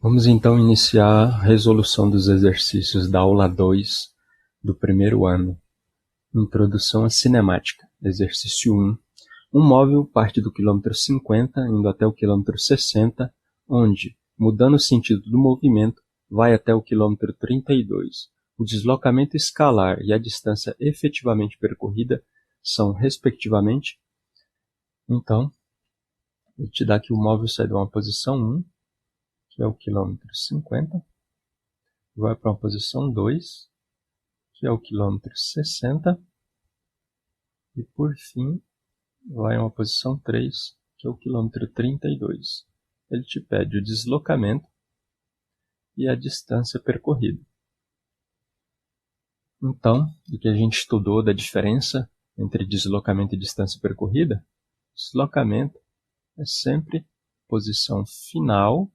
Vamos então iniciar a resolução dos exercícios da aula 2 do primeiro ano. Introdução à cinemática. Exercício 1. Um móvel parte do quilômetro 50 indo até o quilômetro 60, onde, mudando o sentido do movimento, vai até o quilômetro 32. O deslocamento escalar e a distância efetivamente percorrida são, respectivamente. Então, ele te dá que o móvel sai de uma posição 1, que é o quilômetro 50, vai para uma posição 2, que é o quilômetro 60, e por fim vai a uma posição 3, que é o quilômetro 32. Ele te pede o deslocamento e a distância percorrida. Então, o que a gente estudou da diferença entre deslocamento e distância percorrida? Deslocamento é sempre posição final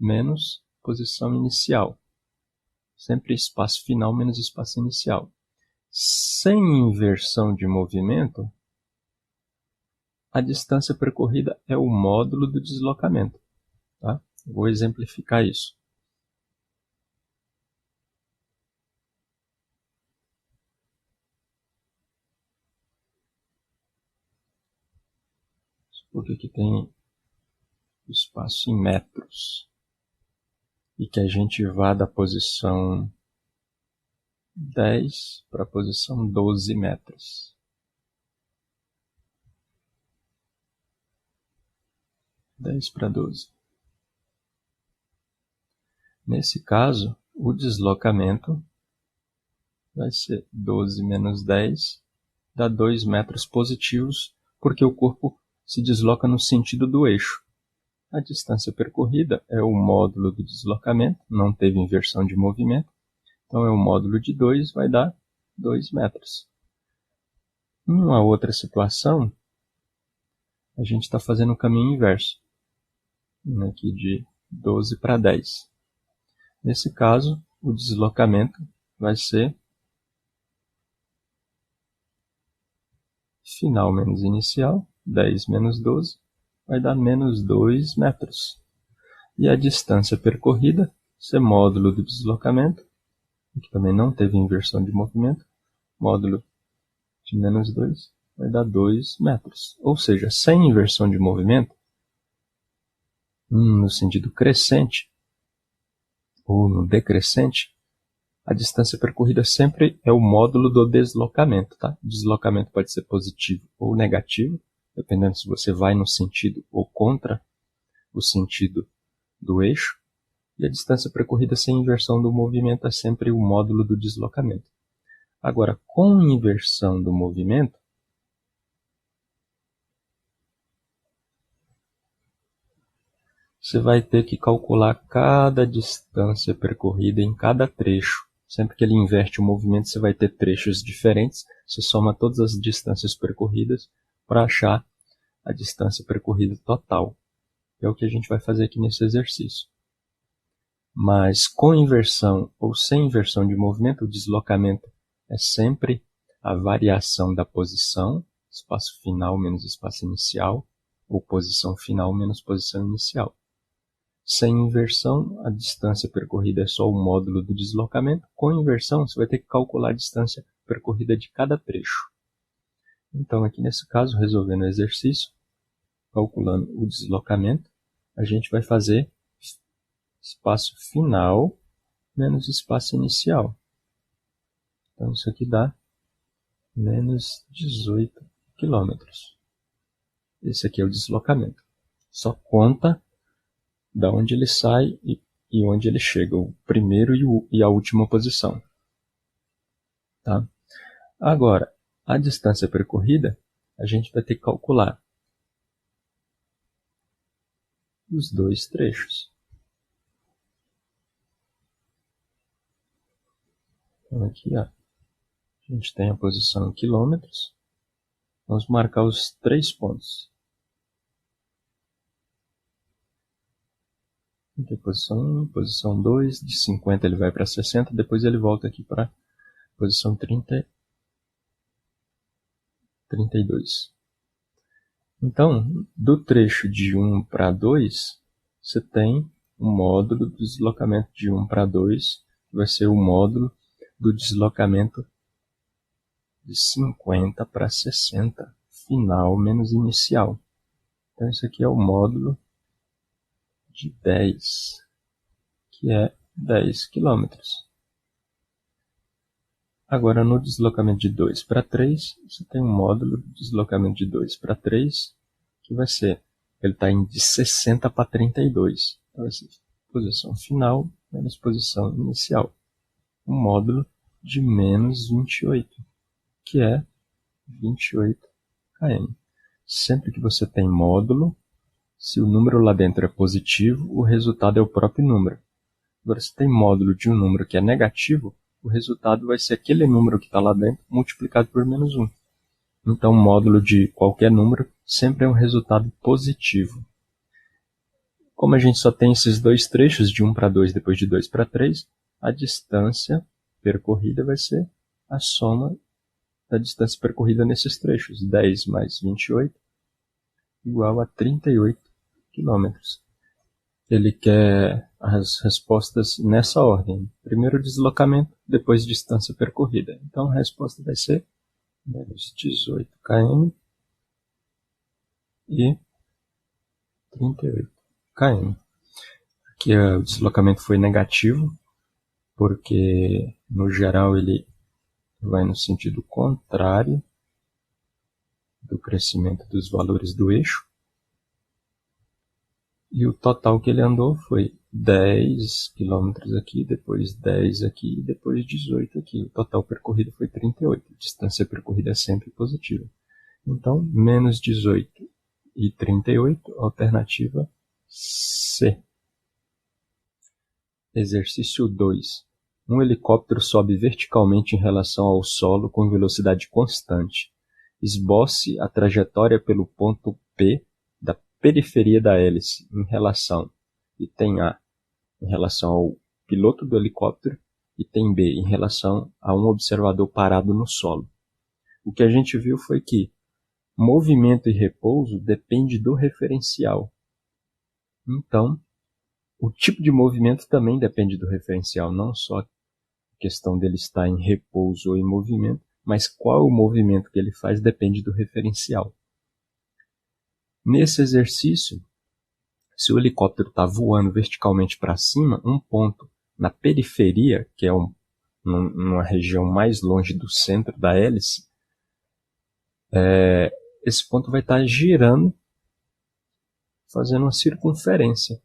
menos posição inicial. Sempre espaço final menos espaço inicial. Sem inversão de movimento, a distância percorrida é o módulo do deslocamento. Tá? Vou exemplificar isso. Porque aqui tem espaço em metros. E que a gente vá da posição 10 para a posição 12 metros. 10 para 12. Nesse caso, o deslocamento vai ser 12 menos 10, dá 2 metros positivos, porque o corpo se desloca no sentido do eixo. A distância percorrida é o módulo do deslocamento, não teve inversão de movimento, então é o módulo de 2, vai dar 2 metros. Em uma outra situação, a gente está fazendo o caminho inverso, aqui de 12 para 10. Nesse caso, o deslocamento vai ser final menos inicial, 10 menos 12, vai dar menos 2 metros. E a distância percorrida, ser módulo do deslocamento, que também não teve inversão de movimento, módulo de menos 2, vai dar 2 metros. Ou seja, sem inversão de movimento, no sentido crescente, ou no decrescente, a distância percorrida sempre é o módulo do deslocamento. Tá? O deslocamento pode ser positivo ou negativo, dependendo se você vai no sentido ou contra o sentido do eixo. E a distância percorrida sem inversão do movimento é sempre o módulo do deslocamento. Agora, com inversão do movimento, você vai ter que calcular cada distância percorrida em cada trecho. Sempre que ele inverte o movimento, você vai ter trechos diferentes. Você soma todas as distâncias percorridas para achar a distância percorrida total. É o que a gente vai fazer aqui nesse exercício. Mas com inversão ou sem inversão de movimento, o deslocamento é sempre a variação da posição, espaço final menos espaço inicial, ou posição final menos posição inicial. Sem inversão, a distância percorrida é só o módulo do deslocamento. Com inversão, você vai ter que calcular a distância percorrida de cada trecho. Então, aqui nesse caso, resolvendo o exercício, calculando o deslocamento, a gente vai fazer espaço final menos espaço inicial. Então, isso aqui dá menos 18 quilômetros. Esse aqui é o deslocamento. Só conta da onde ele sai e onde ele chega, o primeiro e a última posição. Tá? Agora, a distância percorrida, a gente vai ter que calcular os dois trechos. Então, aqui, ó, a gente tem a posição em quilômetros. Vamos marcar os 3 pontos. Aqui, posição 1, posição 2, de 50 ele vai para 60, depois ele volta aqui para a posição 32. Então, do trecho de 1 para 2, você tem o módulo do deslocamento de 1 para 2 vai ser o módulo do deslocamento de 50 para 60, final menos inicial. Então, isso aqui é o módulo de 10, que é 10 km. Agora, no deslocamento de 2 para 3, você tem um módulo de deslocamento de 2 para 3, que vai ser, ele está indo de 60 para 32. Então, vai ser posição final menos posição inicial. Um módulo de menos 28, que é 28 km. Sempre que você tem módulo, se o número lá dentro é positivo, o resultado é o próprio número. Agora, se tem módulo de um número que é negativo, o resultado vai ser aquele número que está lá dentro multiplicado por menos 1. Então, módulo de qualquer número sempre é um resultado positivo. Como a gente só tem esses dois trechos, de 1 para 2 depois de 2 para 3, a distância percorrida vai ser a soma da distância percorrida nesses trechos. 10 mais 28 igual a 38 km. Ele quer as respostas nessa ordem. Primeiro deslocamento, depois distância percorrida. Então a resposta vai ser menos 18 km e 38 km. Aqui o deslocamento foi negativo, porque no geral ele vai no sentido contrário do crescimento dos valores do eixo. E o total que ele andou foi 10 km aqui, depois 10 aqui e depois 18 aqui. O total percorrido foi 38. A distância percorrida é sempre positiva. Então, menos 18 e 38, alternativa C. Exercício 2. Um helicóptero sobe verticalmente em relação ao solo com velocidade constante. Esboce a trajetória pelo ponto P da periferia da hélice em relação, item A, em relação ao piloto do helicóptero, item B, em relação a um observador parado no solo. O que a gente viu foi que movimento e repouso depende do referencial. Então, o tipo de movimento também depende do referencial, não só a questão dele estar em repouso ou em movimento, mas qual o movimento que ele faz depende do referencial. Nesse exercício, se o helicóptero está voando verticalmente para cima, um ponto na periferia, que é uma região mais longe do centro da hélice, esse ponto vai estar girando, fazendo uma circunferência.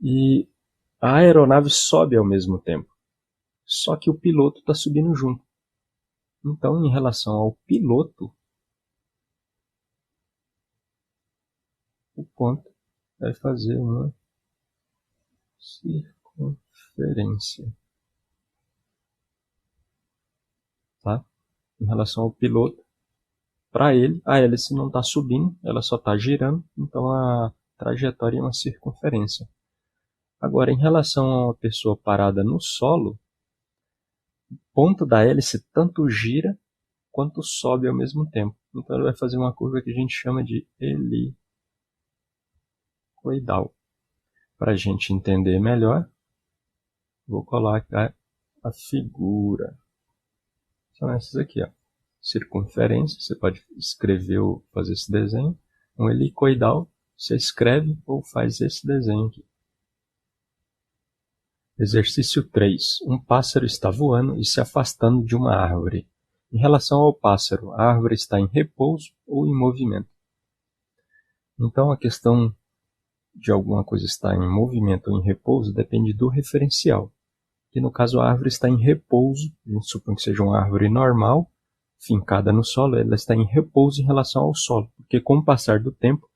E a aeronave sobe ao mesmo tempo, só que o piloto está subindo junto. Então, em relação ao piloto, o ponto vai fazer uma circunferência. Tá? Em relação ao piloto, para ele, a hélice não está subindo, ela só está girando, então a trajetória é uma circunferência. Agora, em relação a uma pessoa parada no solo, o ponto da hélice tanto gira quanto sobe ao mesmo tempo. Então, ele vai fazer uma curva que a gente chama de helicoidal. Para a gente entender melhor, vou colocar a figura. São essas aqui, ó. Circunferência, você pode escrever ou fazer esse desenho. Um helicoidal, você escreve ou faz esse desenho aqui. Exercício 3. Um pássaro está voando e se afastando de uma árvore. Em relação ao pássaro, a árvore está em repouso ou em movimento. Então, a questão de alguma coisa estar em movimento ou em repouso depende do referencial. Que no caso a árvore está em repouso, a gente supõe que seja uma árvore normal, fincada no solo, ela está em repouso em relação ao solo, porque com o passar do tempo,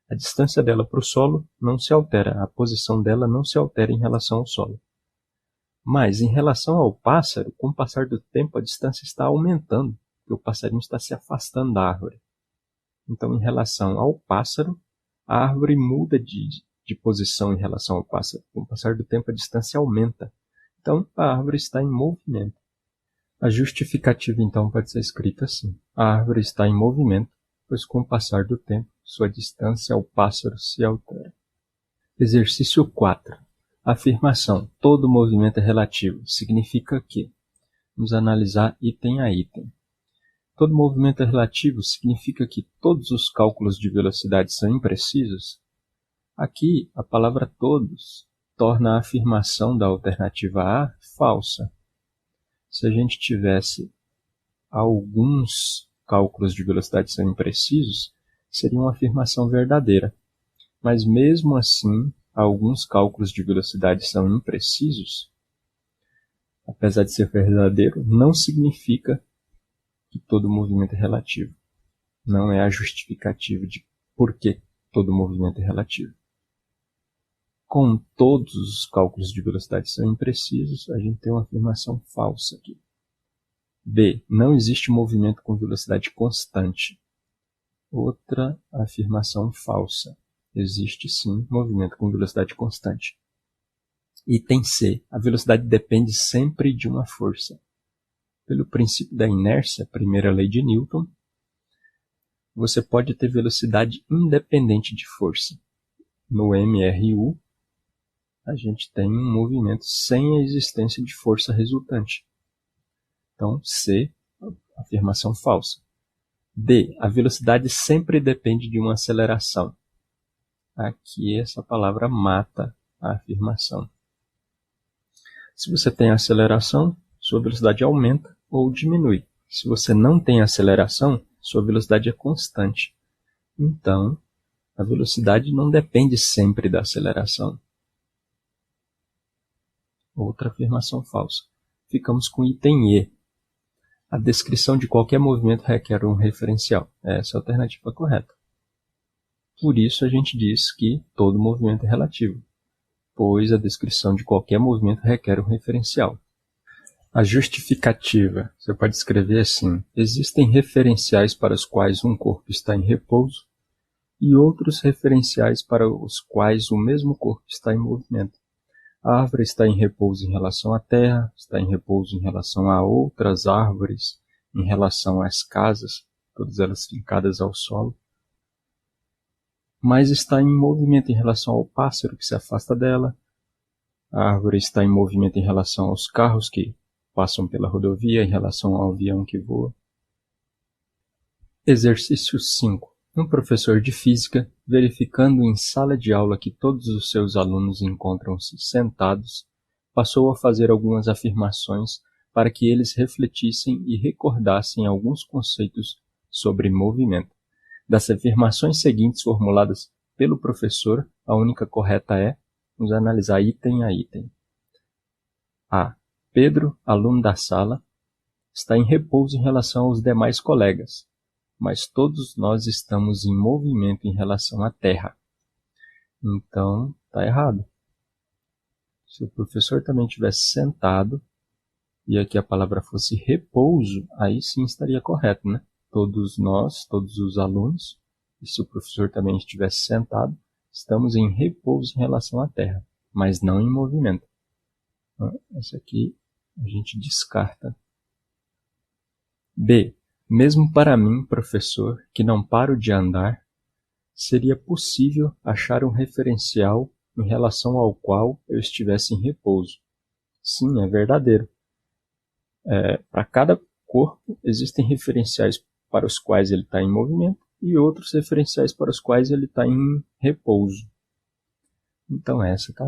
a distância dela para o solo não se altera, a posição dela não se altera em relação ao solo. Mas em relação ao pássaro, com o passar do tempo, a distância está aumentando, porque o passarinho está se afastando da árvore. Então, em relação ao pássaro, a árvore muda de posição em relação ao pássaro. Com o passar do tempo, a distância aumenta. Então, a árvore está em movimento. A justificativa, então, pode ser escrita assim. A árvore está em movimento, pois com o passar do tempo, sua distância ao pássaro se altera. Exercício 4. Afirmação: todo movimento é relativo. Significa que? Vamos analisar item a item. Todo movimento é relativo significa que todos os cálculos de velocidade são imprecisos? Aqui, a palavra todos torna a afirmação da alternativa A falsa. Se a gente tivesse alguns cálculos de velocidade são imprecisos, seria uma afirmação verdadeira. Mas mesmo assim, alguns cálculos de velocidade são imprecisos, apesar de ser verdadeiro, não significa que todo movimento é relativo. Não é a justificativa de por que todo movimento é relativo. Com todos os cálculos de velocidade são imprecisos, a gente tem uma afirmação falsa aqui. B. Não existe movimento com velocidade constante. Outra afirmação falsa. Existe sim movimento com velocidade constante. Item C. A velocidade depende sempre de uma força. Pelo princípio da inércia, primeira lei de Newton, você pode ter velocidade independente de força. No MRU, a gente tem um movimento sem a existência de força resultante. Então, C, afirmação falsa. D, a velocidade sempre depende de uma aceleração. Aqui essa palavra mata a afirmação. Se você tem aceleração, sua velocidade aumenta ou diminui. Se você não tem aceleração, sua velocidade é constante. Então, a velocidade não depende sempre da aceleração. Outra afirmação falsa. Ficamos com item E. A descrição de qualquer movimento requer um referencial. Essa é a alternativa correta. Por isso a gente diz que todo movimento é relativo, pois a descrição de qualquer movimento requer um referencial. A justificativa, você pode escrever assim: existem referenciais para os quais um corpo está em repouso e outros referenciais para os quais o mesmo corpo está em movimento. A árvore está em repouso em relação à terra, está em repouso em relação a outras árvores, em relação às casas, todas elas fincadas ao solo, mas está em movimento em relação ao pássaro que se afasta dela. A árvore está em movimento em relação aos carros que passam pela rodovia, em relação ao avião que voa. Exercício 5. Um professor de física, verificando em sala de aula que todos os seus alunos encontram-se sentados, passou a fazer algumas afirmações para que eles refletissem e recordassem alguns conceitos sobre movimento. Das afirmações seguintes formuladas pelo professor, a única correta é: vamos analisar item a item. A. Pedro, aluno da sala, está em repouso em relação aos demais colegas, mas todos nós estamos em movimento em relação à Terra. Então, está errado. Se o professor também estivesse sentado e aqui a palavra fosse repouso, aí sim estaria correto, né? Todos nós, todos os alunos, e se o professor também estivesse sentado, estamos em repouso em relação à Terra, mas não em movimento. Essa aqui a gente descarta. B. Mesmo para mim, professor, que não paro de andar, seria possível achar um referencial em relação ao qual eu estivesse em repouso. Sim, é verdadeiro. Para cada corpo, existem referenciais para os quais ele está em movimento e outros referenciais para os quais ele está em repouso. Então essa está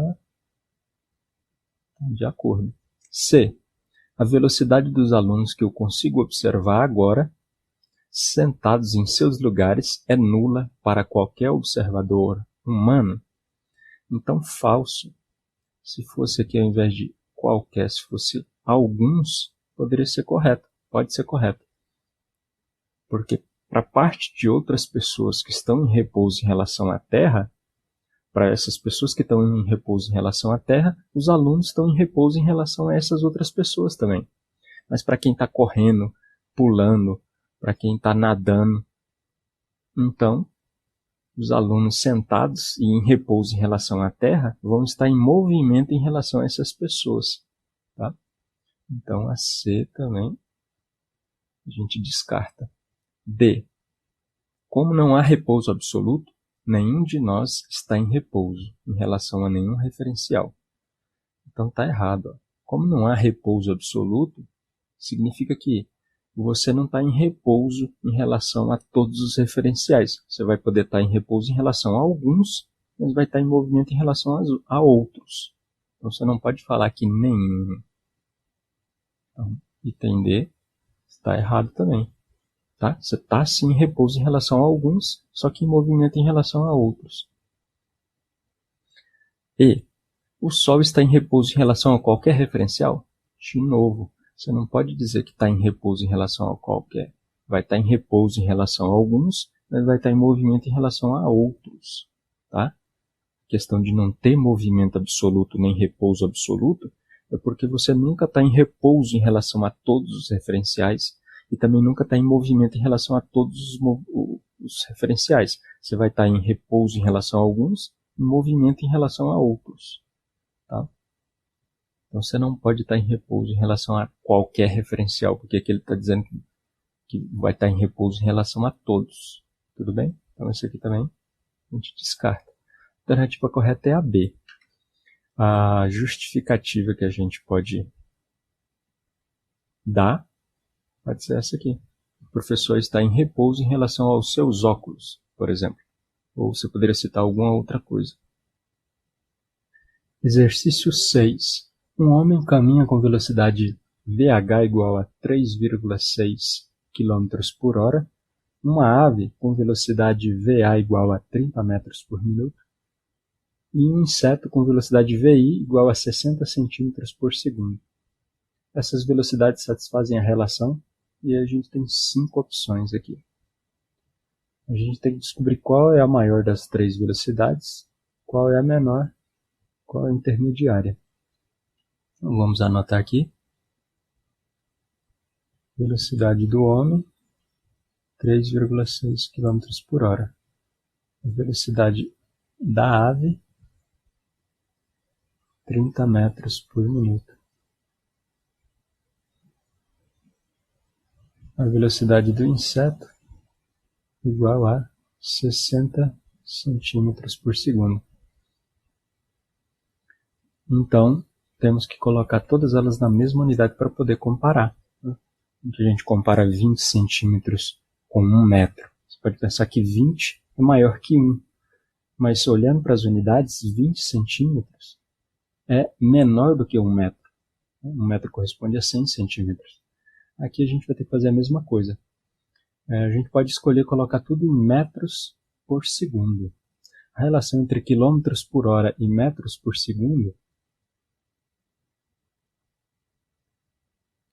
de acordo. C. A velocidade dos alunos que eu consigo observar agora, sentados em seus lugares, é nula para qualquer observador humano. Então, falso. Se fosse aqui ao invés de qualquer, se fosse alguns, poderia ser correto. Pode ser correto. Porque para parte de outras pessoas que estão em repouso em relação à Terra, para essas pessoas que estão em repouso em relação à Terra, os alunos estão em repouso em relação a essas outras pessoas também. Mas para quem está correndo, pulando, para quem está nadando, então, os alunos sentados e em repouso em relação à Terra vão estar em movimento em relação a essas pessoas. Tá? Então, a C também a gente descarta. D. Como não há repouso absoluto, nenhum de nós está em repouso em relação a nenhum referencial. Então está errado. Ó. Como não há repouso absoluto, significa que você não está em repouso em relação a todos os referenciais. Você vai poder estar em repouso em relação a alguns, mas vai estar em movimento em relação a outros. Então você não pode falar que nenhum. Então, item D está errado também. Tá? Você está sim em repouso em relação a alguns, só que em movimento em relação a outros. E o Sol está em repouso em relação a qualquer referencial? De novo, você não pode dizer que está em repouso em relação a qualquer. Vai estar em repouso em relação a alguns, mas vai estar em movimento em relação a outros. Tá? A questão de não ter movimento absoluto nem repouso absoluto é porque você nunca está em repouso em relação a todos os referenciais e também nunca está em movimento em relação a todos os referenciais. Você vai estar em repouso em relação a alguns e movimento em relação a outros. Tá? Então você não pode estar em repouso em relação a qualquer referencial, porque aqui ele está dizendo que vai estar em repouso em relação a todos. Tudo bem? Então esse aqui também a gente descarta. A alternativa correta é a B. A justificativa que a gente pode dar pode ser essa aqui. O professor está em repouso em relação aos seus óculos, por exemplo. Ou você poderia citar alguma outra coisa. Exercício 6. Um homem caminha com velocidade VH igual a 3,6 km por hora. Uma ave com velocidade VA igual a 30 metros por minuto. E um inseto com velocidade VI igual a 60 centímetros por segundo. Essas velocidades satisfazem a relação e a gente tem 5 opções aqui. A gente tem que descobrir qual é a maior das 3 velocidades, qual é a menor, qual é a intermediária. Então, vamos anotar aqui. Velocidade do homem, 3,6 km por hora. A velocidade da ave, 30 metros por minuto. A velocidade do inseto, igual a 60 centímetros por segundo. Então, temos que colocar todas elas na mesma unidade para poder comparar. A gente compara 20 centímetros com 1 metro. Você pode pensar que 20 é maior que 1. Mas olhando para as unidades, 20 centímetros é menor do que 1 metro. 1 metro corresponde a 100 centímetros. Aqui a gente vai ter que fazer a mesma coisa. A gente pode escolher colocar tudo em metros por segundo. A relação entre quilômetros por hora e metros por segundo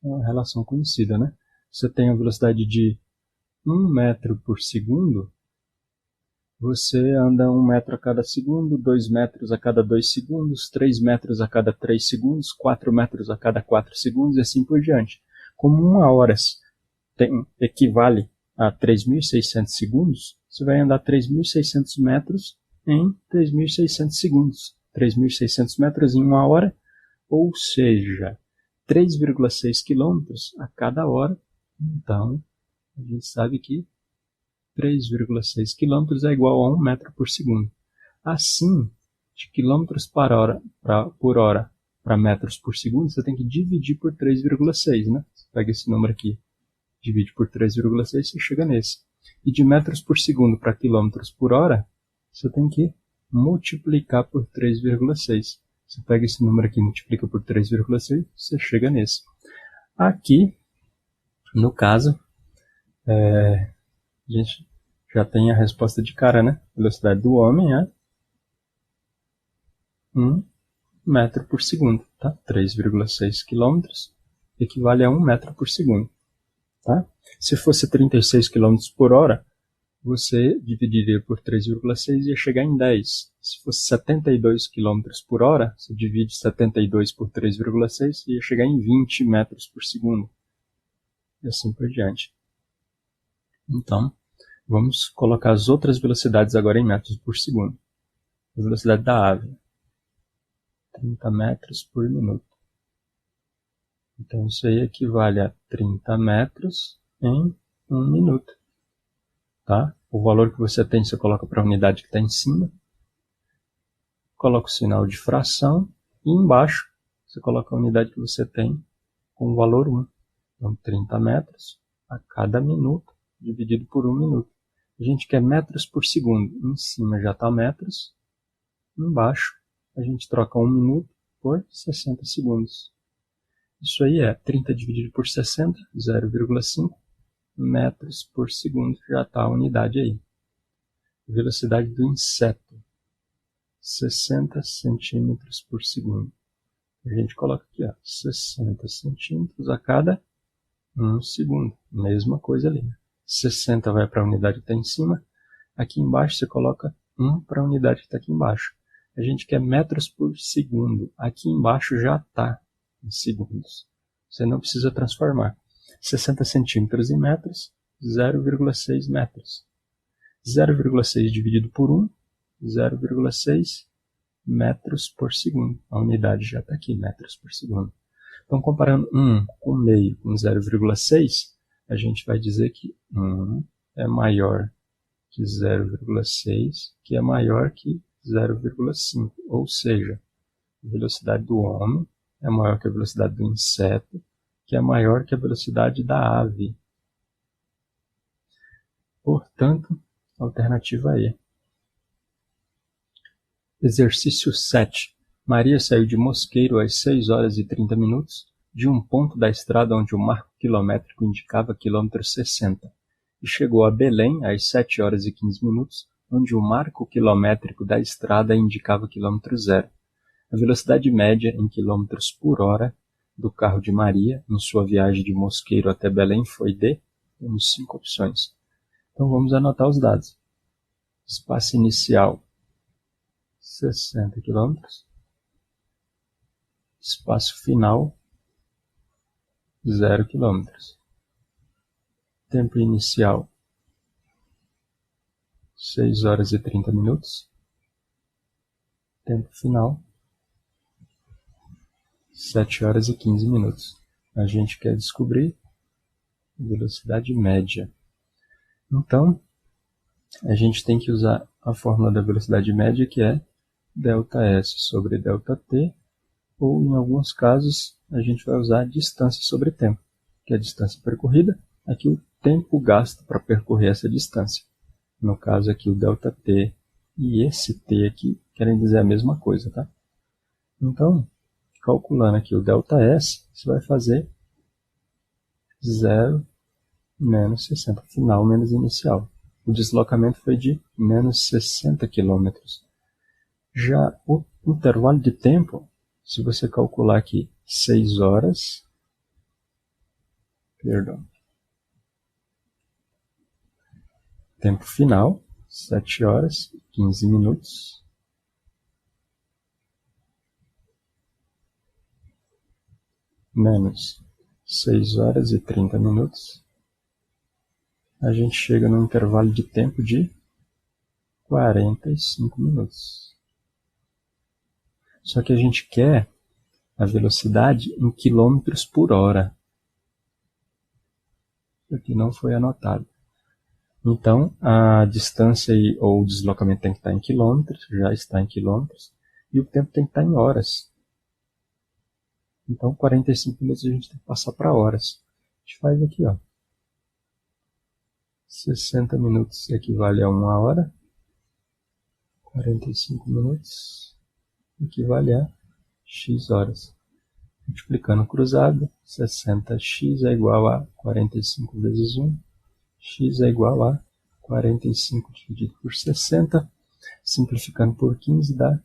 é uma relação conhecida, né? Você tem a velocidade de 1 metro por segundo, você anda 1 metro a cada segundo, 2 metros a cada 2 segundos, 3 metros a cada 3 segundos, 4 metros a cada 4 segundos e assim por diante. Como 1 hora equivale a 3.600 segundos, você vai andar 3.600 metros em 3.600 segundos. 3.600 metros em 1 hora, ou seja, 3,6 quilômetros a cada hora. Então, a gente sabe que 3,6 quilômetros é igual a 1 metro por segundo. Assim, de quilômetros por hora para metros por segundo, você tem que dividir por 3,6, né? Você pega esse número aqui, divide por 3,6, você chega nesse. E de metros por segundo para quilômetros por hora, você tem que multiplicar por 3,6. Você pega esse número aqui e multiplica por 3,6, você chega nesse. Aqui, no caso, a gente já tem a resposta de cara, né? A velocidade do homem é 1 metro por segundo, tá? 3,6 km equivale a 1 metro por segundo, tá? Se fosse 36 km por hora, você dividiria por 3,6 e ia chegar em 10. Se fosse 72 km por hora, você divide 72 por 3,6 e ia chegar em 20 metros por segundo. E assim por diante. Então, vamos colocar as outras velocidades agora em metros por segundo. A velocidade da ave, 30 metros por minuto. Então, isso aí equivale a 30 metros em 1 minuto. Tá? O valor que você tem, você coloca para a unidade que está em cima, coloca o sinal de fração e embaixo você coloca a unidade que você tem com o valor 1. Então, 30 metros a cada minuto dividido por 1 minuto. A gente quer metros por segundo. Em cima já está metros, embaixo a gente troca 1 minuto por 60 segundos. Isso aí é 30 dividido por 60, 0,5 metros por segundo, já está a unidade aí. Velocidade do inseto, 60 centímetros por segundo. A gente coloca aqui, ó, 60 centímetros a cada 1 segundo. Mesma coisa ali. 60 vai para a unidade que está em cima. Aqui embaixo você coloca 1 para a unidade que está aqui embaixo. A gente quer metros por segundo. Aqui embaixo já está em segundos. Você não precisa transformar. 60 centímetros em metros, 0,6 metros. 0,6 dividido por 1, 0,6 metros por segundo. A unidade já está aqui, metros por segundo. Então, comparando 1 com meio com 0,6, a gente vai dizer que 1 é maior que 0,6, que é maior que 0,5. Ou seja, a velocidade do homem é maior que a velocidade do inseto, que é maior que a velocidade da ave. Portanto, alternativa E. Exercício 7. Maria saiu de Mosqueiro às 6 horas e 30 minutos de um ponto da estrada onde o marco quilométrico indicava quilômetro 60 e chegou a Belém às 7 horas e 15 minutos, onde o marco quilométrico da estrada indicava quilômetro 0. A velocidade média em quilômetros por hora do carro de Maria em sua viagem de Mosqueiro até Belém foi de... Temos 5 opções. Então vamos anotar os dados. Espaço inicial, 60 km. Espaço final, 0 km. Tempo inicial, 6 horas e 30 minutos. Tempo final, 7 horas e 15 minutos. A gente quer descobrir a velocidade média. Então, a gente tem que usar a fórmula da velocidade média, que é ΔS sobre ΔT, ou em alguns casos a gente vai usar a distância sobre tempo, que é a distância percorrida, aqui o tempo gasto para percorrer essa distância. No caso aqui o ΔT e esse T aqui querem dizer a mesma coisa, tá? Então, calculando aqui o ΔS, você vai fazer 0 menos 60, final menos inicial. O deslocamento foi de menos 60 km. Já o intervalo de tempo, se você calcular aqui 6 horas, tempo final, 7 horas e 15 minutos, menos 6 horas e 30 minutos, a gente chega no intervalo de tempo de 45 minutos. Só que a gente quer a velocidade em quilômetros por hora. Isso aqui não foi anotado. Então, a distância ou o deslocamento tem que estar em quilômetros, já está em quilômetros, e o tempo tem que estar em horas. Então, 45 minutos a gente tem que passar para horas. A gente faz aqui, ó. 60 minutos equivale a 1 hora. 45 minutos equivale a x horas. Multiplicando cruzado, 60x é igual a 45 vezes 1. X é igual a 45 dividido por 60. Simplificando por 15 dá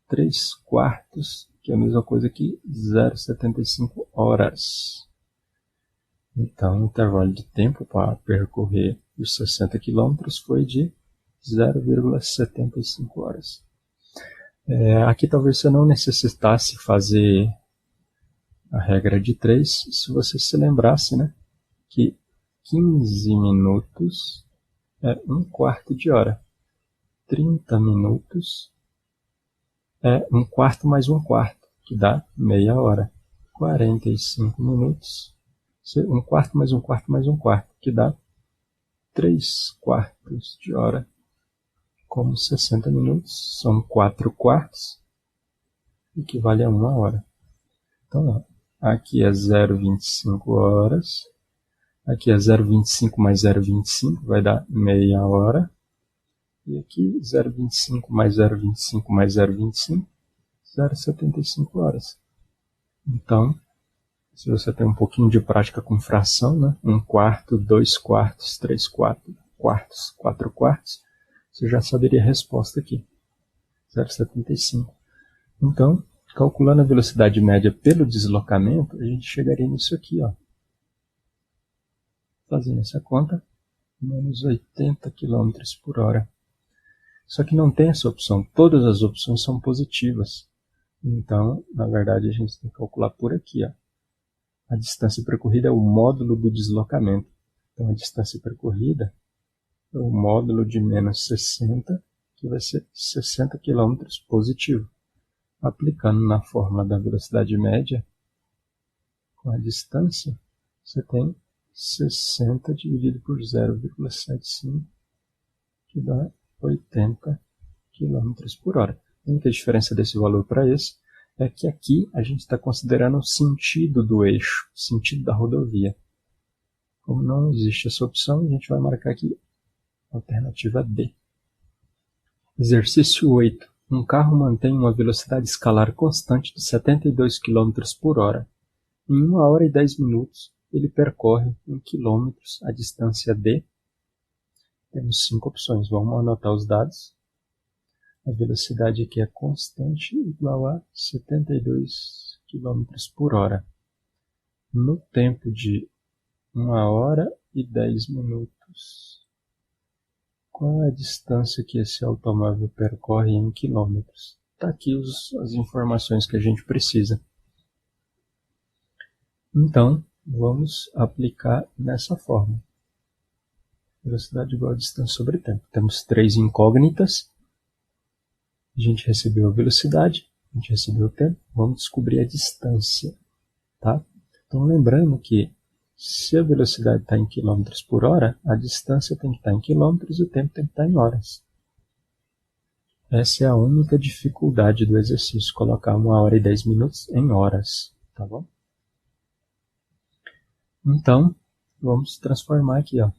3 quartos, que é a mesma coisa que 0,75 horas. Então, o intervalo de tempo para percorrer os 60 km foi de 0,75 horas. Aqui talvez você não necessitasse fazer a regra de 3, se você se lembrasse, né, que 15 minutos é 1/4 de hora. 30 minutos é 1/4 mais 1/4, que dá meia hora. 45 minutos, 1/4 mais 1/4 mais 1/4, que dá 3/4 de hora. Como 60 minutos são 4/4, equivale a 1 hora. Então, ó, aqui é 0,25 horas. Aqui é 0,25 mais 0,25, vai dar meia hora. E aqui 0,25 mais 0,25 mais 0,25, 0,75 horas. Então, se você tem um pouquinho de prática com fração, né? 1/4, 2/4, 3/4, 4/4, você já saberia a resposta aqui. 0,75. Então, calculando a velocidade média pelo deslocamento, a gente chegaria nisso aqui, ó. Fazendo essa conta, menos 80 km por hora. Só que não tem essa opção. Todas as opções são positivas. Então, na verdade, a gente tem que calcular por aqui, ó. A distância percorrida é o módulo do deslocamento. Então, a distância percorrida é o módulo de menos 60, que vai ser 60 km positivo. Aplicando na fórmula da velocidade média, com a distância, você tem 60 dividido por 0,75, que dá 80 km por hora. A única diferença desse valor para esse é que aqui a gente está considerando o sentido do eixo, o sentido da rodovia. Como não existe essa opção, a gente vai marcar aqui a alternativa D. Exercício 8. Um carro mantém uma velocidade escalar constante de 72 km por hora. Em 1 hora e 10 minutos, ele percorre em quilômetros a distância D. Temos 5 opções. Vamos anotar os dados. A velocidade aqui é constante, igual a 72 km por hora. No tempo de 1 hora e 10 minutos. Qual é a distância que esse automóvel percorre em quilômetros? Está aqui as informações que a gente precisa. Então, vamos aplicar nessa forma. Velocidade igual a distância sobre tempo. Temos 3 incógnitas. A gente recebeu a velocidade, a gente recebeu o tempo. Vamos descobrir a distância. Tá? Então, lembrando que se a velocidade está em km por hora, a distância tem que estar em quilômetros e o tempo tem que estar em horas. Essa é a única dificuldade do exercício, colocar 1 hora e 10 minutos em horas. Tá bom? Então, vamos transformar aqui, ó.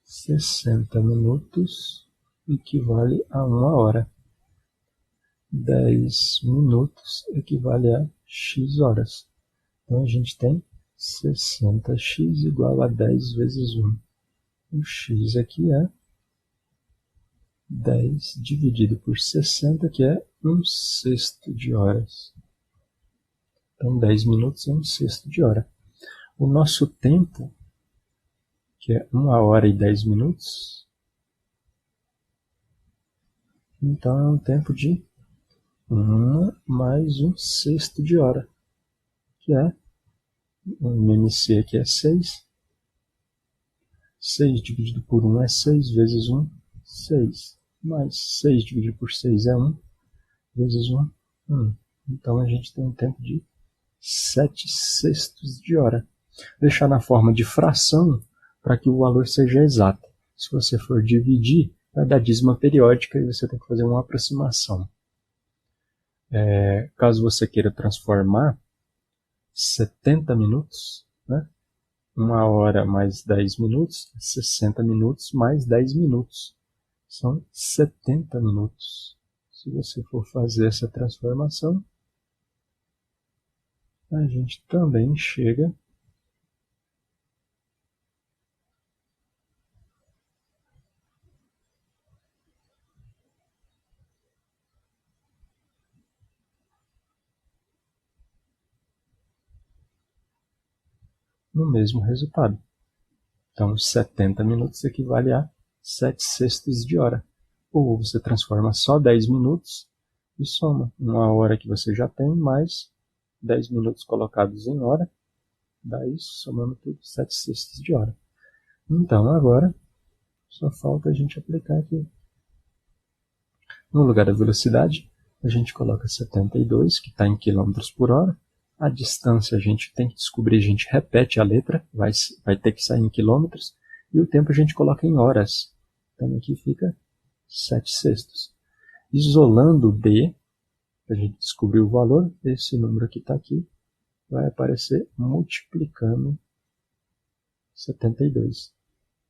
60 minutos equivale a 1 hora. 10 minutos equivale a x horas. Então, a gente tem 60x igual a 10 vezes 1. O x aqui é 10 dividido por 60, que é 1/6 de horas. Então, 10 minutos é 1/6 de hora. O nosso tempo, que é 1 hora e 10 minutos, então é um tempo de 1 mais 1/6 de hora, que é, o MMC aqui é 6. 6 dividido por 1 é 6, vezes 1, 6. Mais 6 dividido por 6 é 1, vezes 1, 1. Então, a gente tem um tempo de 7/6 de hora. Deixar na forma de fração para que o valor seja exato. Se você for dividir, vai dar dízima periódica e você tem que fazer uma aproximação. Caso você queira transformar 70 minutos, né? 1 hora mais 10 minutos, 60 minutos mais 10 minutos. São 70 minutos. Se você for fazer essa transformação, a gente também chega no mesmo resultado. Então, 70 minutos equivale a 7/6 de hora. Ou você transforma só 10 minutos e soma 1 hora que você já tem, mais 10 minutos colocados em hora, dá isso, somando tudo, 7/6 de hora. Então, agora, só falta a gente aplicar aqui. No lugar da velocidade, a gente coloca 72, que está em quilômetros por hora. A distância a gente tem que descobrir, a gente repete a letra, vai ter que sair em quilômetros. E o tempo a gente coloca em horas. Então aqui fica 7/6. Isolando D, a gente descobriu o valor, esse número que está aqui vai aparecer multiplicando 72.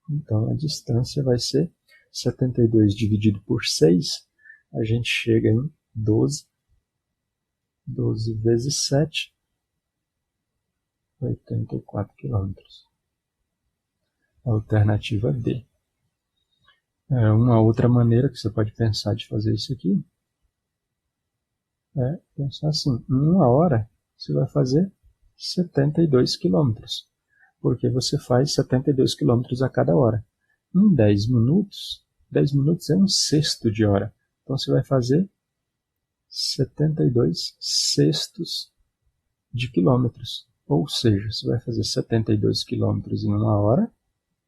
Então a distância vai ser 72 dividido por 6, a gente chega em 12. 12 vezes 7, 84 quilômetros. Alternativa D. Uma outra maneira que você pode pensar de fazer isso aqui é pensar assim, em 1 hora você vai fazer 72 quilômetros, porque você faz 72 quilômetros a cada hora. Em 10 minutos é 1/6 de hora, então você vai fazer 72 sextos de quilômetros, ou seja, você vai fazer 72 quilômetros em 1 hora,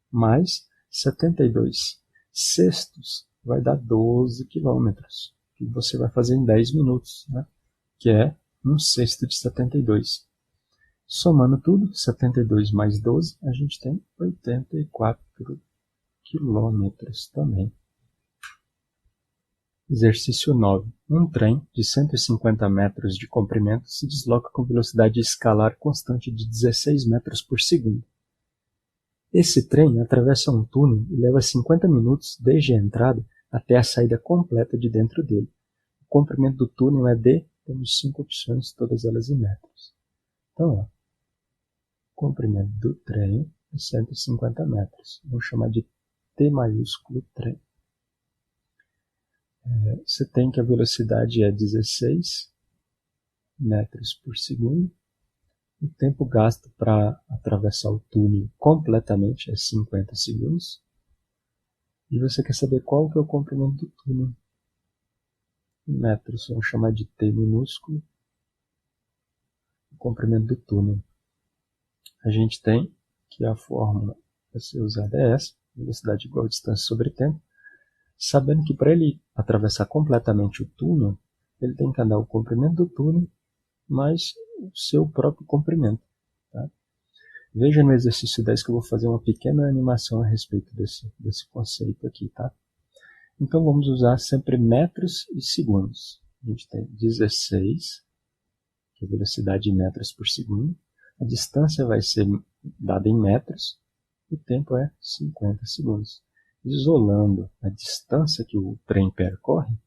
mais 72 sextos vai dar 12 quilômetros, que você vai fazer em 10 minutos, né? Que é 1/6 de 72. Somando tudo, 72 mais 12, a gente tem 84 quilômetros também. Exercício 9. Um trem de 150 metros de comprimento se desloca com velocidade escalar constante de 16 metros por segundo. Esse trem atravessa um túnel e leva 50 minutos desde a entrada até a saída completa de dentro dele. O comprimento do túnel é de, temos 5 opções, todas elas em metros. Então, ó, o comprimento do trem é 150 metros. Vamos chamar de T maiúsculo trem. Você tem que a velocidade é 16 metros por segundo. O tempo gasto para atravessar o túnel completamente é 50 segundos. E você quer saber qual que é o comprimento do túnel. Em metros, vamos chamar de T minúsculo. O comprimento do túnel. A gente tem que a fórmula a ser usada é essa, velocidade igual a distância sobre tempo. Sabendo que para ele atravessar completamente o túnel, ele tem que andar o comprimento do túnel mais o seu próprio comprimento. Tá? Veja no exercício 10 que eu vou fazer uma pequena animação a respeito desse conceito aqui. Tá? Então vamos usar sempre metros e segundos. A gente tem 16, que é a velocidade em metros por segundo. A distância vai ser dada em metros. O tempo é 50 segundos. Isolando a distância que o trem percorre,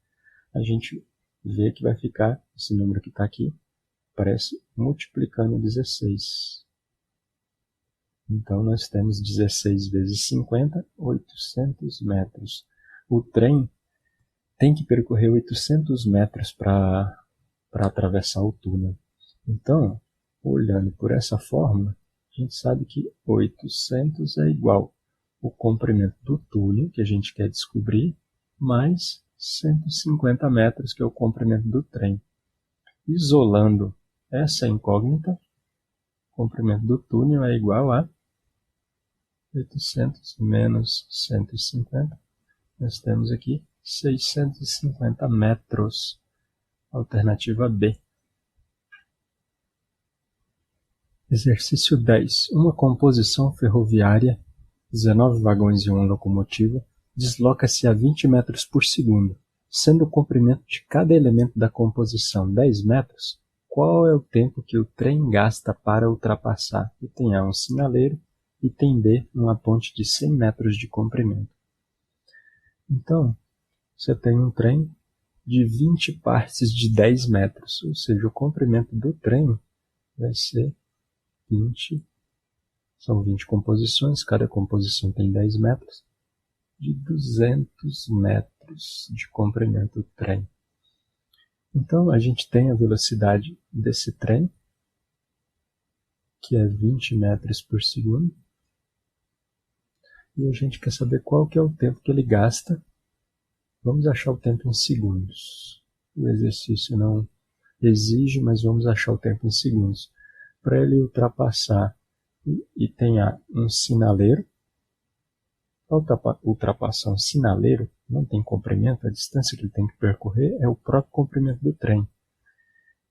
a gente vê que vai ficar, esse número que está aqui, parece multiplicando 16. Então, nós temos 16 vezes 50, 800 metros. O trem tem que percorrer 800 metros para atravessar o túnel. Então, olhando por essa fórmula, a gente sabe que 800 é igual o comprimento do túnel, que a gente quer descobrir, mais 150 metros, que é o comprimento do trem. Isolando essa incógnita, o comprimento do túnel é igual a 800 menos 150. Nós temos aqui 650 metros. Alternativa B. Exercício 10. Uma composição ferroviária, 19 vagões e uma locomotiva, desloca-se a 20 metros por segundo. Sendo o comprimento de cada elemento da composição 10 metros, qual é o tempo que o trem gasta para ultrapassar? Item A, um sinaleiro. Item B, uma ponte de 100 metros de comprimento. Então, você tem um trem de 20 partes de 10 metros, ou seja, o comprimento do trem vai ser 20, são 20 composições, cada composição tem 10 metros, de 200 metros de comprimento do trem. Então, a gente tem a velocidade desse trem, que é 20 metros por segundo, e a gente quer saber qual que é o tempo que ele gasta. Vamos achar o tempo em segundos. O exercício não exige, mas vamos achar o tempo em segundos. Para ele ultrapassar, e tem um sinaleiro. Para ultrapassar um sinaleiro, não tem comprimento, a distância que ele tem que percorrer é o próprio comprimento do trem.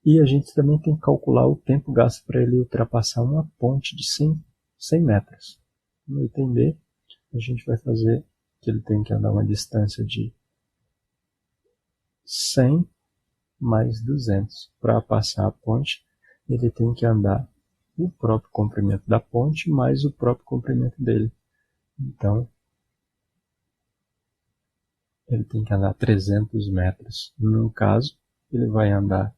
E a gente também tem que calcular o tempo gasto para ele ultrapassar uma ponte de 100 metros. No item B, a gente vai fazer que ele tem que andar uma distância de 100 mais 200. Para passar a ponte, ele tem que andar o próprio comprimento da ponte mais o próprio comprimento dele. Então, ele tem que andar 300 metros. No caso, ele vai andar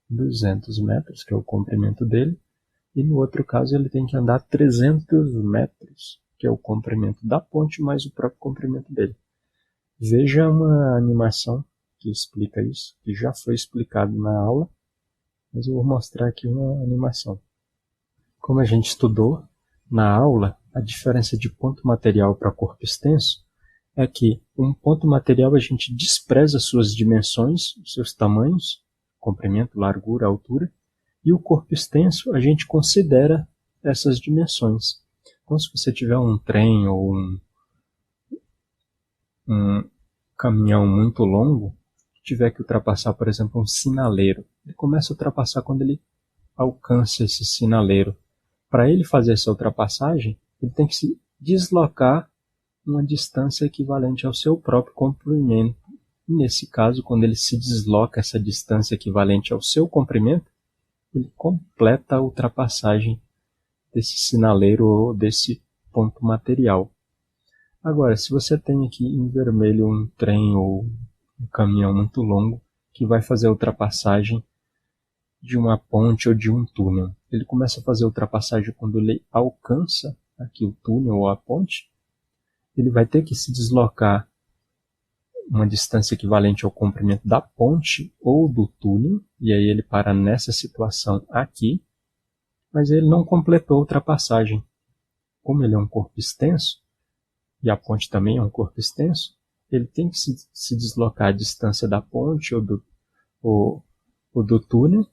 200 metros, que é o comprimento dele, e no outro caso ele tem que andar 300 metros, que é o comprimento da ponte mais o próprio comprimento dele. Veja uma animação que explica isso, que já foi explicado na aula, mas eu vou mostrar aqui uma animação. Como a gente estudou na aula, a diferença de ponto material para corpo extenso é que um ponto material a gente despreza suas dimensões, seus tamanhos, comprimento, largura, altura, e o corpo extenso a gente considera essas dimensões. Então, se você tiver um trem ou um caminhão muito longo, tiver que ultrapassar, por exemplo, um sinaleiro, ele começa a ultrapassar quando ele alcança esse sinaleiro. Para ele fazer essa ultrapassagem, ele tem que se deslocar uma distância equivalente ao seu próprio comprimento. Nesse caso, quando ele se desloca essa distância equivalente ao seu comprimento, ele completa a ultrapassagem desse sinaleiro ou desse ponto material. Agora, se você tem aqui em vermelho um trem ou um caminhão muito longo que vai fazer a ultrapassagem de uma ponte ou de um túnel, ele começa a fazer a ultrapassagem quando ele alcança aqui o túnel ou a ponte, ele vai ter que se deslocar uma distância equivalente ao comprimento da ponte ou do túnel, e aí ele para nessa situação aqui, mas ele não completou a ultrapassagem. Como ele é um corpo extenso, e a ponte também é um corpo extenso, ele tem que se deslocar a distância da ponte ou do túnel,